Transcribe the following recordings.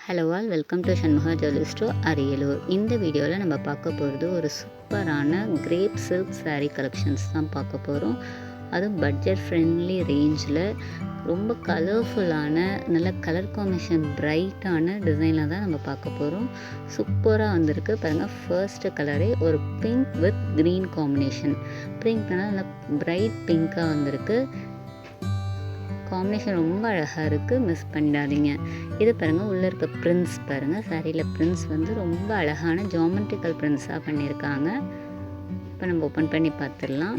Hello all, welcome to Shanmuga jewellery store, Ariyalur. இந்த வீடியோவில் நம்ம பார்க்க போகிறது ஒரு சூப்பரான கிரேப் சில்க் சாரீ கலெக்ஷன்ஸ் தான் பார்க்க போகிறோம். அதுவும் பட்ஜெட் ஃப்ரெண்ட்லி ரேஞ்சில் ரொம்ப கலர்ஃபுல்லான நல்ல கலர் காம்பினேஷன் பிரைட்டான டிசைனில் தான் நம்ம பார்க்க போகிறோம். சூப்பராக வந்திருக்கு பாருங்கள். ஃபர்ஸ்ட்டு கலரே ஒரு பிங்க் வித் க்ரீன் காம்பினேஷன். பிங்க்னால் நல்லா பிரைட் பிங்க்காக வந்திருக்கு. காம்பினேஷன் ரொம்ப அழகாக இருக்குது, மிஸ் பண்ணிடாதீங்க. இது பாருங்கள், உள்ளே இருக்க பிரிண்ட்ஸ் பாருங்கள். சாரியில் பிரிண்ட்ஸ் வந்து ரொம்ப அழகான ஜாமெட்ரிக்கல் பிரிண்ட்ஸாக பண்ணியிருக்காங்க. இப்போ நம்ம ஓப்பன் பண்ணி பார்த்துடலாம்.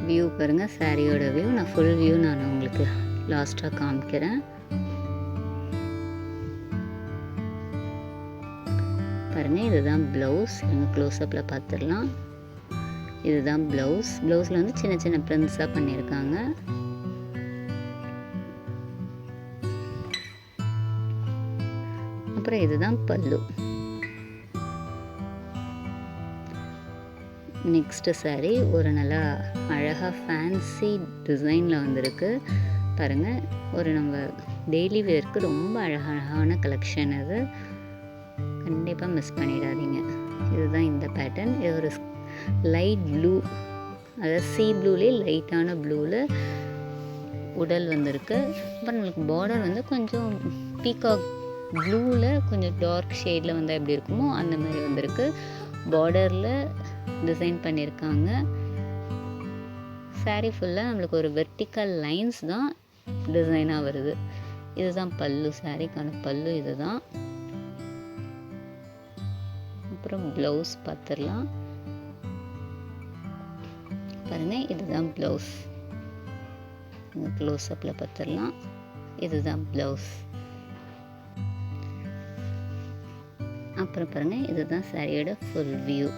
வியூ பாருங்கள், சாரியோட வியூ. நான் ஃபுல் வியூ நான் உங்களுக்கு லாஸ்ட்டாக காமிக்கிறேன். பாருங்கள், இதுதான் ப்ளவுஸ். நீங்கள் க்ளோஸ்அப்பில் பார்த்துடலாம். இதுதான் ப்ளவுஸ். ப்ளவுஸில் வந்து சின்ன சின்ன பிரிண்ட்ஸாக பண்ணியிருக்காங்க. அப்புறம் இதுதான் பல்லு. நெக்ஸ்ட்டு சாரி ஒரு நல்லா அழகாக ஃபேன்சி டிசைனில் வந்திருக்கு பாருங்கள். ஒரு நம்ம டெய்லி வேர்க்கு ரொம்ப அழகான கலெக்ஷன். அது கண்டிப்பாக மிஸ் பண்ணிடாதீங்க. இதுதான் இந்த பேட்டர்ன். இது ஒரு லைட் ப்ளூ, அதாவது சீ ப்ளூலே லைட்டான ப்ளூவில் உடல் வந்திருக்கு. அப்புறம் நம்மளுக்கு பார்டர் வந்து கொஞ்சம் பீகாக் ப்ளூவில் கொஞ்சம் டார்க் ஷேடில் வந்து எப்படி இருக்குமோ அந்த மாதிரி வந்திருக்கு. பார்டரில் டிசைன் பண்ணியிருக்காங்க. சாரீ ஃபுல்லாக நம்மளுக்கு ஒரு வெர்டிக்கல் லைன்ஸ் தான் டிசைனாக வருது. இதுதான் பல்லு. சாரீக்கான பல்லு இதுதான். அப்புறம் ப்ளவுஸ் பார்த்துடலாம் பாருங்கள். இதுதான் ப்ளவுஸ். க்ளோஸ்அப்பில் பார்த்துடலாம். இதுதான் ப்ளவுஸ். அப்புறம் பாருங்கள், இதுதான் சாரியோட ஃபுல் வியூ.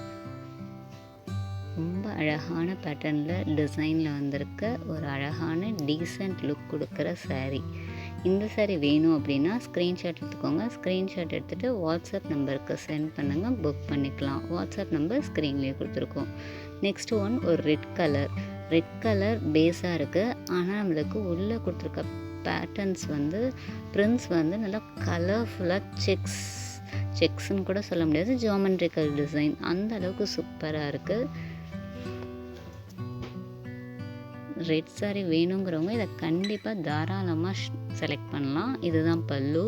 ரொம்ப அழகான பேட்டர்னில் டிசைனில் வந்திருக்க ஒரு அழகான டீசெண்ட் லுக் கொடுக்குற சாரீ. இந்த சாரீ வேணும் அப்படின்னா ஸ்க்ரீன்ஷாட் எடுத்துக்கோங்க. ஸ்க்ரீன்ஷாட் எடுத்துகிட்டு வாட்ஸ்அப் நம்பருக்கு சென்ட் பண்ணுங்கள், புக் பண்ணிக்கலாம். வாட்ஸ்அப் நம்பர் ஸ்க்ரீன்லேயே கொடுத்துருக்கோம். நெக்ஸ்ட் ஒன் ஒரு ரெட் கலர் பேஸாக இருக்குது. ஆனால் நம்மளுக்கு உள்ளே கொடுத்துருக்க பேட்டர்ன்ஸ் வந்து பிரிண்ட்ஸ் வந்து நல்லா கலர்ஃபுல்லாக செக்ஸ்ன்னு கூட சொல்ல முடியாது, ஜியோமெட்ரிக்கல் டிசைன் அந்த அளவுக்கு சூப்பராக இருக்குது. ரெட் சாரீ வேணுங்கிறவங்க இதை கண்டிப்பாக தாராளமாக செலக்ட் பண்ணலாம். இதுதான் பல்லு.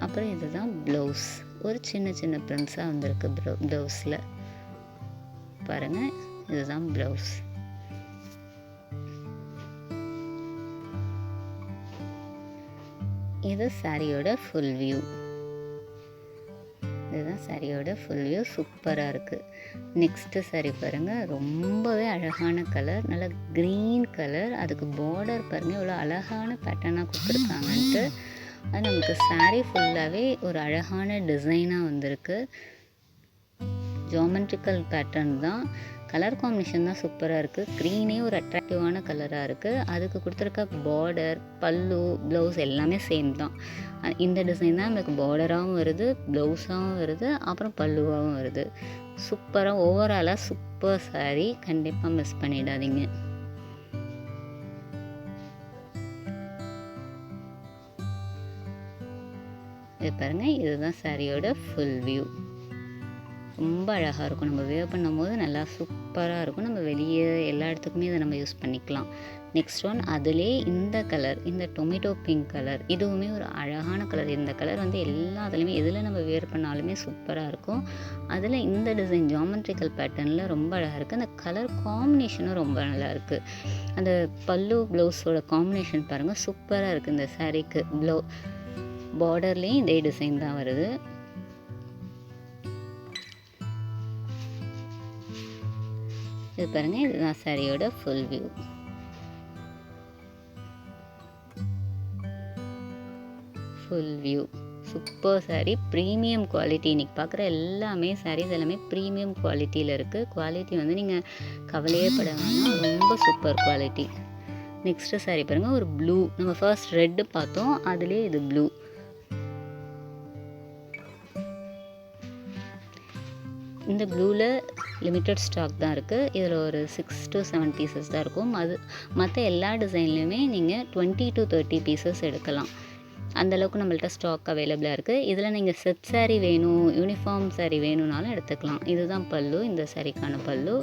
அப்புறம் இதுதான் ப்ளவுஸ். ஒரு சின்ன சின்ன பிரிண்ட்ஸாக வந்திருக்கு ப்ளவுஸில் பாருங்கள். இதுதான் ப்ளவுஸ். இது சாரியோட ஃபுல் வியூ. இதுதான் சாரியோட ஃபுல் வியூ. சூப்பராக இருக்குது. நெக்ஸ்ட்டு சாரி பாருங்கள், ரொம்பவே அழகான கலர், நல்ல க்ரீன் கலர். அதுக்கு பார்டர் பாருங்கள் இவ்வளோ அழகான பேட்டர்னாக கொடுத்துருக்காங்கன்ட்டு. அது நமக்கு சாரீ ஃபுல்லாகவே ஒரு அழகான டிசைனாக வந்திருக்கு. ஜியோமெட்ரிக்கல் பேட்டர்ன் தான். கலர் காம்பினேஷன் தான் சூப்பராக இருக்குது. க்ரீனே ஒரு அட்ராக்டிவான கலராக இருக்குது. அதுக்கு கொடுத்துருக்க பார்டர், பல்லு, ப்ளவுஸ் எல்லாமே சேம் தான். இந்த டிசைன் தான் நமக்கு பார்டராகவும் வருது, ப்ளவுஸாகவும் வருது, அப்புறம் பல்லுவாகவும் வருது. சூப்பராக ஓவராலாக சூப்பர் சாரீ. கண்டிப்பாக மிஸ் பண்ணிடாதீங்க. இது பாருங்கள், இதுதான் சாரியோட ஃபுல் வியூ. ரொம்ப அழகாக இருக்கும். நம்ம வேர் பண்ணும்போது நல்லா சூப்பராக இருக்கும். நம்ம வெளியே எல்லா இடத்துக்குமே இதை நம்ம யூஸ் பண்ணிக்கலாம். நெக்ஸ்ட் ஒன் அதிலே இந்த கலர், இந்த டொமேட்டோ பிங்க் கலர். இதுவுமே ஒரு அழகான கலர். இந்த கலர் வந்து எல்லாத்துலேயுமே எதில் நம்ம வேர் பண்ணாலுமே சூப்பராக இருக்கும். அதில் இந்த டிசைன் ஜியோமெட்ரிக்கல் பேட்டர்னில் ரொம்ப அழகாக இருக்குது. அந்த கலர் காம்பினேஷனும் ரொம்ப நல்லா இருக்குது. அந்த பல்லு ப்ளவுஸோட காம்பினேஷன் பாருங்கள், சூப்பராக இருக்குது. இந்த சாரீக்கு பார்டர்லேயும் இதே டிசைன் தான் வருது. இது பாருங்க, இதுதான் சாரியோட full view. Super sari. Premium quality. இன்றைக்கி பார்க்குற எல்லாமே சாரீஸ் எல்லாமே ப்ரீமியம் குவாலிட்டியில் இருக்குது. குவாலிட்டி வந்து நீங்கள் கவலையே பட வேணாம், ரொம்ப சூப்பர் குவாலிட்டி. நெக்ஸ்ட்டு சாரீ பாருங்கள், ஒரு ப்ளூ. நம்ம ஃபர்ஸ்ட் ரெட்டு பார்த்தோம், அதுலேயே இது ப்ளூ. இந்த ப்ளூவில் லிமிட்டட் ஸ்டாக் தான் இருக்குது. இதில் ஒரு 6 to 7 பீசஸ் தான் இருக்கும். மற்ற எல்லா டிசைன்லேயுமே நீங்கள் 20 to 30 பீசஸ் எடுக்கலாம். அந்தளவுக்கு நம்மள்ட்ட ஸ்டாக் அவைலபிளாக இருக்குது. இதில் நீங்கள் செட் சாரீ வேணும், யூனிஃபார்ம் சாரீ வேணும்னாலும் எடுத்துக்கலாம். இதுதான் பல்லு, இந்த சாரீக்கான பல்லு.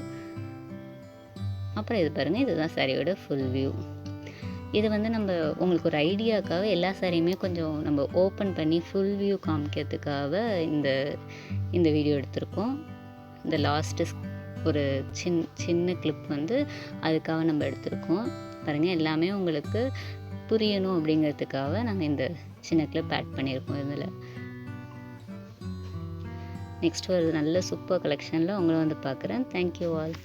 அப்புறம் இது பாருங்கள், இதுதான் சாரியோட ஃபுல் வியூ. இது வந்து நம்ம உங்களுக்கு ஒரு ஐடியாவுக்காக எல்லா சாரியுமே கொஞ்சம் நம்ம ஓப்பன் பண்ணி ஃபுல் வியூ காமிக்கிறதுக்காக இந்த வீடியோ எடுத்திருக்கோம். இந்த லாஸ்ட்டு ஒரு சின்ன கிளிப் வந்து அதுக்காக நம்ம எடுத்திருக்கோம். பாருங்கள், எல்லாமே உங்களுக்கு புரியணும் அப்படிங்கிறதுக்காக நாங்கள் இந்த சின்ன கிளிப் ஆட் பண்ணியிருக்கோம் இதில். நெக்ஸ்ட் ஒரு நல்ல சூப்பர் கலெக்ஷனில் உங்களை வந்து பார்க்குறேன். Thank you all.